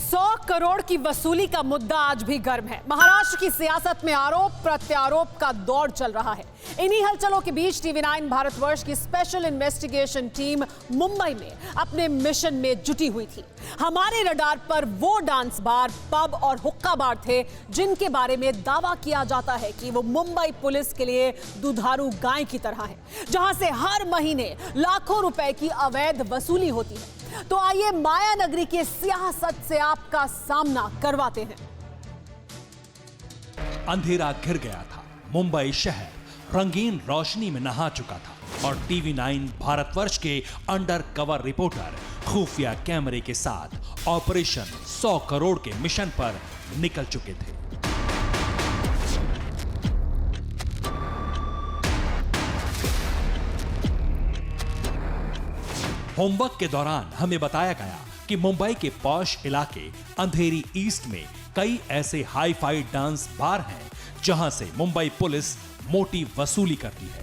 100 करोड़ की वसूली का मुद्दा आज भी गर्म है। महाराष्ट्र की सियासत में आरोप प्रत्यारोप का दौर चल रहा है। इन्हीं हलचलों के बीच टीवी9 भारतवर्ष की स्पेशल इन्वेस्टिगेशन टीम मुंबई में अपने मिशन में जुटी हुई थी। हमारे रडार पर वो डांस बार, पब और हुक्का बार थे जिनके बारे में दावा किया जाता है कि वो मुंबई पुलिस के लिए दुधारू गाय की तरह है, जहां से हर महीने लाखों रुपए की अवैध वसूली होती है। तो आइए माया नगरी की सियासत से आपका सामना करवाते हैं। अंधेरा घिर गया था, मुंबई शहर रंगीन रोशनी में नहा चुका था और टीवी9 भारतवर्ष के अंडर कवर रिपोर्टर खुफिया कैमरे के साथ ऑपरेशन 100 करोड़ के मिशन पर निकल चुके थे। होमवर्क के दौरान हमें बताया गया कि मुंबई के पॉश इलाके अंधेरी ईस्ट में कई ऐसे हाई फाई डांस बार हैं जहां से मुंबई पुलिस मोटी वसूली करती है।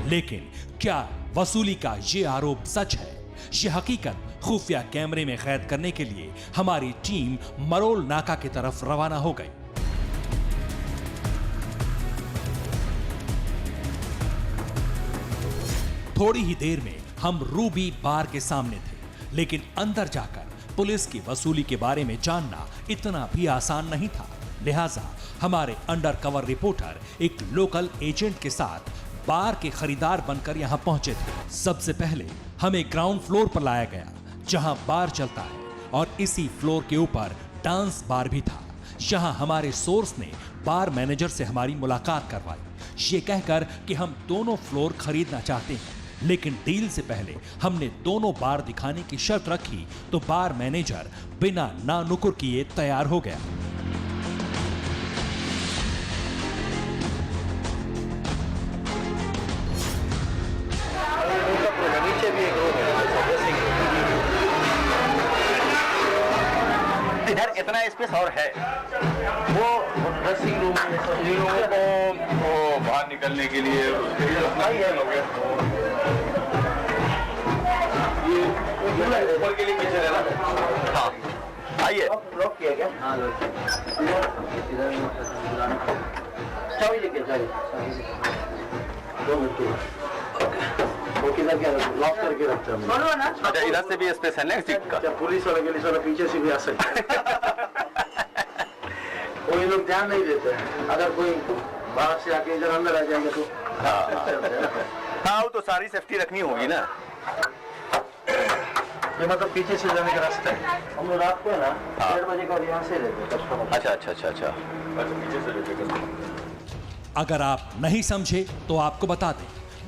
लेकिन क्या वसूली का ये आरोप सच है? ये हकीकत खुफिया कैमरे में कैद करने के लिए हमारी टीम मरोल नाका की तरफ रवाना हो गई। थोड़ी ही देर में हम रूबी बार के सामने थे, लेकिन अंदर जाकर पुलिस की वसूली के बारे में जानना इतना भी आसान नहीं था। लिहाजा हमारे अंडर कवर रिपोर्टर एक लोकल एजेंट के साथ बार के खरीदार बनकर यहां पहुंचे थे। सबसे पहले हमें ग्राउंड फ्लोर पर लाया गया जहां बार चलता है और इसी फ्लोर के ऊपर डांस बार भी था। यहां हमारे सोर्स ने बार मैनेजर से हमारी मुलाकात करवाई, ये कहकर कि हम दोनों फ्लोर खरीदना चाहते हैं, लेकिन डील से पहले हमने दोनों बार दिखाने की शर्त रखी तो बार मैनेजर बिना ना नुकुर किए तैयार हो गया। इधर इतना स्पेस और है, वो ड्रेसिंग रूम को बाहर निकलने के लिए ऊपर के लिए पीछे रहना। हाँ आइए, लॉक किया क्या? हाँ लॉक। चाबी लेके जाइए। 2 मिनट वो किधर क्या लॉक करके रखते हैं। अच्छा इधर से भी स्पेस है ना सीट का? पुलिस वाले के लिए थोड़ा पीछे से भी आ सकते हैं। वो ये लोग ध्यान नहीं देते हैं, अगर कोई बाहर से आके इधर अंदर आ जाएंगे तो। हाँ वो तो सारी सेफ्टी रखनी होगी ना। ये मतलब पीछे से जाने का रास्ता है। हम लोग रात को है ना 1:30 बजे का यहाँ से लेते हैं। अच्छा पीछे से लेते। अगर आप नहीं समझे तो आपको बता दें,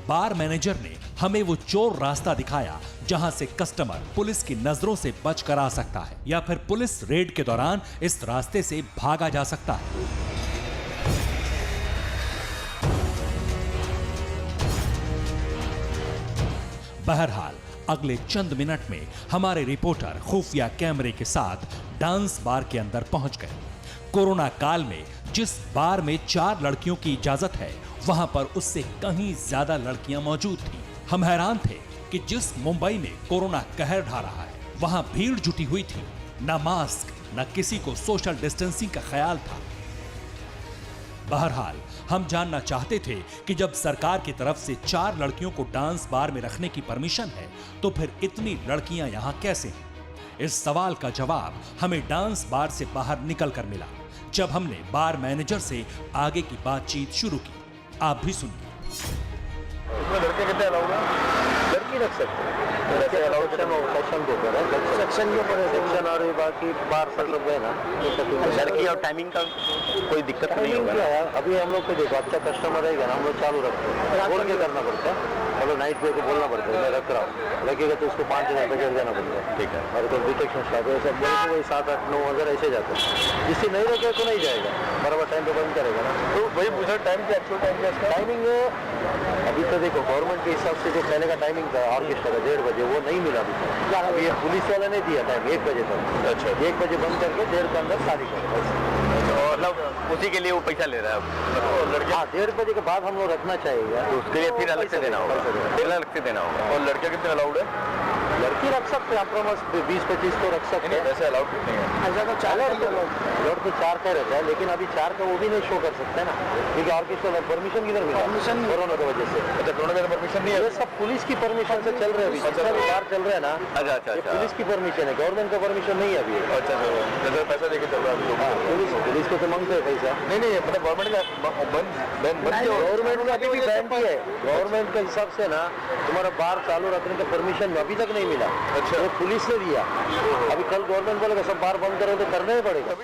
बार मैनेजर ने हमें वो चोर रास्ता दिखाया जहां से कस्टमर पुलिस की नजरों से बचकर आ सकता है या फिर पुलिस रेड के दौरान इस रास्ते से भागा जा सकता है। बहरहाल अगले चंद मिनट में हमारे रिपोर्टर खुफिया कैमरे के साथ डांस बार के अंदर पहुंच गए। कोरोना काल में जिस बार में 4 लड़कियों की इजाजत है, वहां पर उससे कहीं ज्यादा लड़कियां मौजूद थीं। हम हैरान थे कि जिस मुंबई में कोरोना कहर ढा रहा है, वहां भीड़ जुटी हुई थी। न मास्क, न किसी को सोशल डिस्टेंसिंग का ख्याल था। बहरहाल हम जानना चाहते थे कि जब सरकार की तरफ से 4 लड़कियों को डांस बार में रखने की परमिशन है, तो फिर इतनी लड़कियां यहां कैसे हैं? इस सवाल का जवाब हमें डांस बार से बाहर निकलकर मिला जब हमने बार मैनेजर से आगे की बातचीत शुरू की। आप भी सुनिए। लड़के कितने अलाउड है? लड़की रख सकते हैं। सेक्शन के ऊपर है, सेक्शन के ऊपर है सेक्शन, और बाकी बार सब लोग है ना। लड़की और टाइमिंग का कोई दिक्कत नहीं होगा यार। अभी हम लोग को देखो, अच्छा कस्टमर रहेगा ना, हम लोग चालू रखते हैं। बोल के करना पड़ता है, मतलब नाइट पे को बोलना पड़ता है मैं रख रहा हूँ, लगेगा तो उसको 5,000 रुपये जाना पड़ता है। ठीक है। और कोई डिटेक्शन स्टाफ है सब वही 7, 8, 9 अगर ऐसे जाते हैं। जिससे नहीं रखेगा तो नहीं जाएगा, बराबर टाइम पे बंद करेगा ना। तो वही पूछा टाइम के एक्चुअल टाइम क्या टाइमिंग है? अभी तो देखो गवर्नमेंट के हिसाब से जो पहले का टाइमिंग था ऑर्केस्ट्रा का 1:30 बजे, वो नहीं मिला अभी। ये पुलिस वाला ने दिया टाइम 1 बजे तक। अच्छा 1 बजे बंद करके 1:30 के अंदर शादी करें। और मतलब उसी के लिए वो पैसा ले रहा है लड़के। हाँ, 1.5 बजे के बाद हम लोग रखना चाहिए, तो उसके लिए फिर अलग से देना होगा, फिर अलग से देना होगा। और लड़के कितने अलाउड है? लड़की रख सकते हैं, आप 20-25 तो रख सकते हैं। वैसे अलाउड कितने हैं? ऐसा तो 4 तो 4 का रहता है, लेकिन अभी 4 का वो भी नहीं शो कर सकते ना, क्योंकि और किसी को परमिशन किधर मिला? परमिशन कोरोना की वजह से। अच्छा, कोरोना का परमिशन नहीं है, ये सब पुलिस की परमिशन से चल रहे हैं अभी। अच्छा, बाहर चल रहा है ना। अच्छा, पुलिस की परमिशन है, गवर्नमेंट का परमिशन नहीं है अभी। अच्छा, जैसे पैसा देके चल रहा है पुलिस को तो मांगते हैं पैसा। नहीं, मतलब गवर्नमेंट का गवर्नमेंट का अभी भी बैन किया है। गवर्नमेंट के हिसाब से ना तुम्हारा बार चालू रखने का परमिशन अभी तक नहीं मिला। अच्छा, वो पुलिस ने दिया। अभी कल गवर्नमेंट बोलेगा सब बार बंद करो तो करना ही पड़ेगा।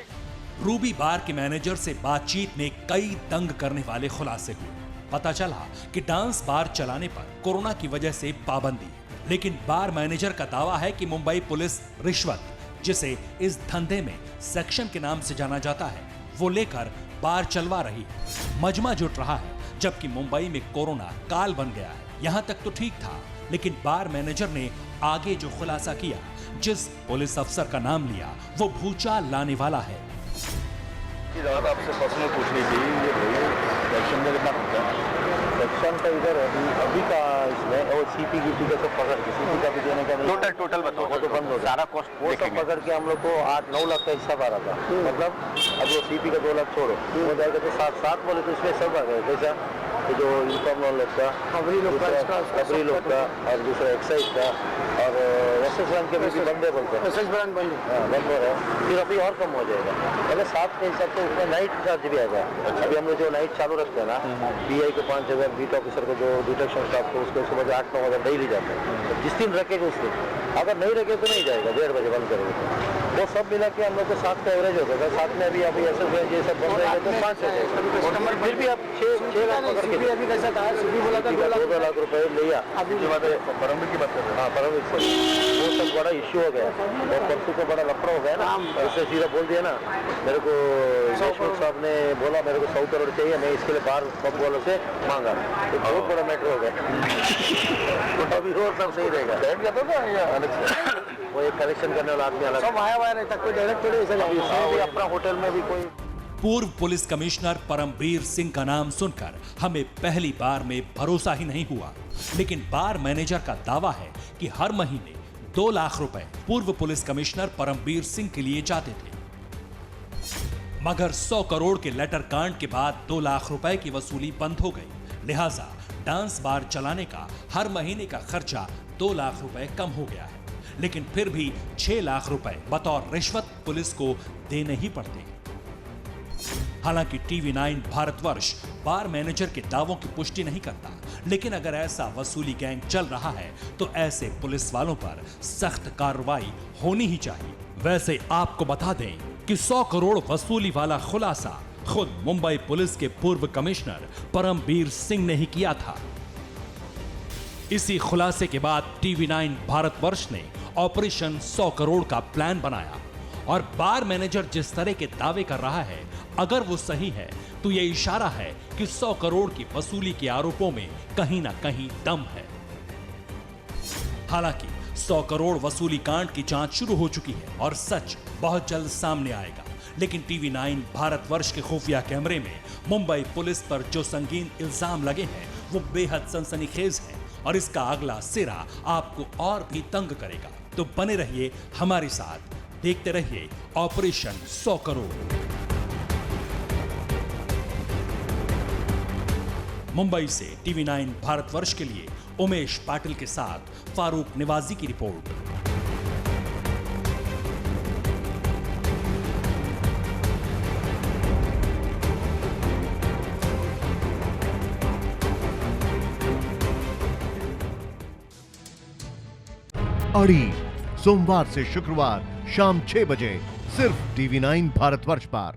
रूबी बार के मैनेजर से बातचीत में कई तंग करने वाले खुलासे हुए। पता चला कि डांस बार चलाने पर कोरोना की वजह से पाबंदी है, लेकिन बार मैनेजर का दावा है कि मुंबई पुलिस रिश्वत, जिसे इस धंधे में सेक्शन के नाम से जाना जाता है, वो लेकर बार चलवा रही है। मजमा जुट रहा है, जबकि मुंबई में कोरोना काल बन गया है। यहाँ तक तो ठीक था, लेकिन बार मैनेजर ने आगे जो खुलासा किया, जिस पुलिस अफसर का नाम लिया, वो भूचाल लाने वाला है। आपसे पर्सनल पूछनी थी, ये सेक्शन में कितना खर्चा है? सेक्शन का इधर अभी का इसमें और सीपी की चीजें सब पकड़ के सीपी का भी देने का टोटल बताओ, वो तो बंद हो सारा कॉस्ट वो सब पकड़ के हम लोग को 8-9 लाख का हिस्सा आ रहा था। मतलब अब वो सीपी का 2 लाख छोड़ो, हो जाएगा तो 7 बोले तो इसमें सब आ गए। कैसा तो जो इनकम लोन लोग का, खबरी लोग का और दूसरा एक्साइज का और एसएस बैंक के भी बंदे बोलते हैं, एसएस बैंक बंद हो रहा है। फिर अभी और कम हो जाएगा, पहले 7 के हिसाब से उसमें नाइट चार्ज भी आएगा। अभी हम लोग जो नाइट चालू रखते हैं ना, पीआई को 5,000, बीट ऑफिसर को जो डिटेक्शन स्टाफ को उसको सुबह 8-9 हज़ार डेली जाते हैं। जिस दिन रखेगा उस दिन, अगर नहीं रखे तो नहीं जाएगा, 1:30 बजे बंद करेंगे तो वो सब मिला के हम लोग को 7 का एवरेज होता था। 7 में अभी एसएस बैंक ये सब बंद रहेगा तो 5 हो जाएगा। फिर भी आप 6 लाख पकड़ के अभी कैसा था, बोला था 2 लाख रुपए लिया। अभी की बात है, परमिट की बात कर रहे हैं। हाँ, परमिट से वो सब बड़ा इश्यू हो गया और परसों को बड़ा लफड़ा हो गया ना, उससे सीधा बोल दिया ना, मेरे को देशमुख साहब ने बोला मेरे को 100 करोड़ चाहिए, मैं इसके लिए बाहर पब वालों से मांगा, तो बहुत बड़ा मैटर हो गया। तो अभी वो सब नहीं रहेगा, वो एक कलेक्शन करने वाला आदमी अलग सब आया हुआ रहता, कोई डायरेक्ट थोड़ी ऐसा अपना होटल में भी कोई। पूर्व पुलिस कमिश्नर परमबीर सिंह का नाम सुनकर हमें पहली बार में भरोसा ही नहीं हुआ, लेकिन बार मैनेजर का दावा है कि हर महीने 2 लाख रुपए पूर्व पुलिस कमिश्नर परमबीर सिंह के लिए जाते थे। मगर 100 करोड़ के लेटर कांड के बाद 2 लाख रुपए की वसूली बंद हो गई, लिहाजा डांस बार चलाने का हर महीने का खर्चा 2 लाख रुपए कम हो गया है। लेकिन फिर भी 6 लाख रुपए बतौर रिश्वत पुलिस को देने ही पड़ते हैं। हालांकि टीवी9 भारतवर्ष बार मैनेजर के दावों की पुष्टि नहीं करता, लेकिन अगर ऐसा वसूली गैंग चल रहा है तो ऐसे पुलिस वालों पर सख्त कार्रवाई होनी ही चाहिए। वैसे आपको बता दें कि 100 करोड़ वसूली वाला खुलासा खुद मुंबई पुलिस के पूर्व कमिश्नर परमबीर सिंह ने ही किया था। इसी खुलासे के बाद टीवी9 भारतवर्ष ने ऑपरेशन 100 करोड़ का प्लान बनाया और बार मैनेजर जिस तरह के दावे कर रहा है, अगर वो सही है तो ये इशारा है कि 100 करोड़ की वसूली के आरोपों में कहीं ना कहीं दम है। हालांकि 100 करोड़ वसूली कांड की जांच शुरू हो चुकी है और सच बहुत जल्द सामने आएगा, लेकिन टीवी9 भारतवर्ष के खुफिया कैमरे में मुंबई पुलिस पर जो संगीन इल्जाम लगे हैं वो बेहद सनसनीखेज है और इसका अगला सिरा आपको और भी तंग करेगा। तो बने रहिए हमारे साथ, देखते रहिए ऑपरेशन 100 करोड़। मुंबई से टीवी9 भारतवर्ष के लिए उमेश पाटिल के साथ फारूक निवाजी की रिपोर्ट। अड़ी सोमवार से शुक्रवार शाम 6 बजे सिर्फ टीवी9 भारतवर्ष पर।